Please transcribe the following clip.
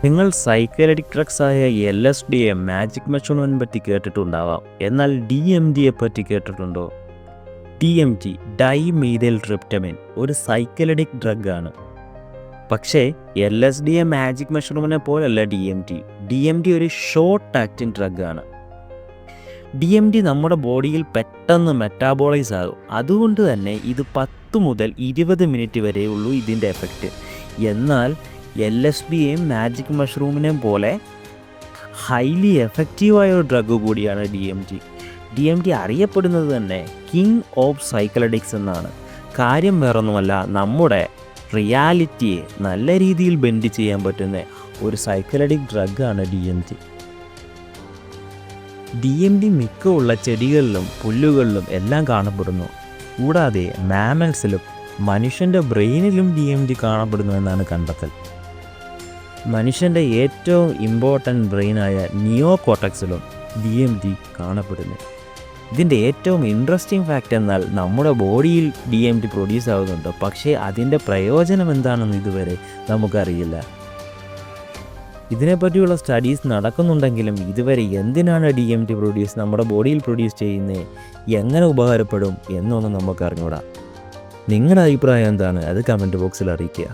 നിങ്ങൾ psychedelic drugs ആയ LSDയെ magic മഷ്റൂമിനെ പറ്റി കേട്ടിട്ടുണ്ടാവാം. എന്നാൽ DMTയെ പറ്റി കേട്ടിട്ടുണ്ടോ? DMT ഡൈമീഥൈൽ ട്രിപ്റ്റമിൻ ഒരു സൈക്കഡെലിക് ഡ്രഗ് ആണ്. പക്ഷേ LSDയെ മാജിക് മഷ്റൂമിനെ പോലല്ല DMT ഒരു ഷോർട്ട് ആക്ടിങ് ഡ്രഗ് ആണ്. DMT നമ്മുടെ ബോഡിയിൽ പെട്ടെന്ന് മെറ്റാബോളൈസ് ആകും. അതുകൊണ്ട് തന്നെ ഇത് 10 മുതൽ 20 മിനിറ്റ് വരെ ഉള്ളൂ ഇതിൻ്റെ എഫക്റ്റ്. എന്നാൽ LSDയെയും മാജിക് മഷ്റൂമിനെയും പോലെ ഹൈലി എഫക്റ്റീവായ ഒരു ഡ്രഗ് കൂടിയാണ് DMT അറിയപ്പെടുന്നത് തന്നെ കിങ് ഓഫ് സൈക്കഡെലിക്സ് എന്നാണ്. കാര്യം വേറൊന്നുമല്ല, നമ്മുടെ റിയാലിറ്റിയെ നല്ല രീതിയിൽ ബെൻഡ് ചെയ്യാൻ പറ്റുന്ന ഒരു സൈക്കഡെലിക് ഡ്രഗാണ് DMT മിക്കുള്ള ചെടികളിലും പുല്ലുകളിലും എല്ലാം കാണപ്പെടുന്നു. കൂടാതെ മാമൽസിലും മനുഷ്യൻ്റെ ബ്രെയിനിലും DMT കാണപ്പെടുന്നു എന്നാണ് കണ്ടെത്തൽ. മനുഷ്യൻ്റെ ഏറ്റവും ഇമ്പോർട്ടൻ്റ് ബ്രെയിനായ നിയോ കോർട്ടക്സിലും DMT കാണപ്പെടുന്നു. ഇതിൻ്റെ ഏറ്റവും ഇൻട്രസ്റ്റിംഗ് ഫാക്റ്റ് എന്നാൽ നമ്മുടെ ബോഡിയിൽ DMT പ്രൊഡ്യൂസ് ആകുന്നുണ്ട്, പക്ഷേ അതിൻ്റെ പ്രയോജനം എന്താണെന്ന് ഇതുവരെ നമുക്കറിയില്ല. ഇതിനെപ്പറ്റിയുള്ള സ്റ്റഡീസ് നടക്കുന്നുണ്ടെങ്കിലും ഇതുവരെ എന്തിനാണ് DMT നമ്മുടെ ബോഡിയിൽ പ്രൊഡ്യൂസ് ചെയ്യുന്നത്, എങ്ങനെ ഉപകാരപ്പെടും എന്നൊന്നും നമുക്ക് അറിഞ്ഞൂടാ. നിങ്ങളുടെ അഭിപ്രായം എന്താണ്? അത് കമൻറ്റ് ബോക്സിൽ അറിയിക്കുക.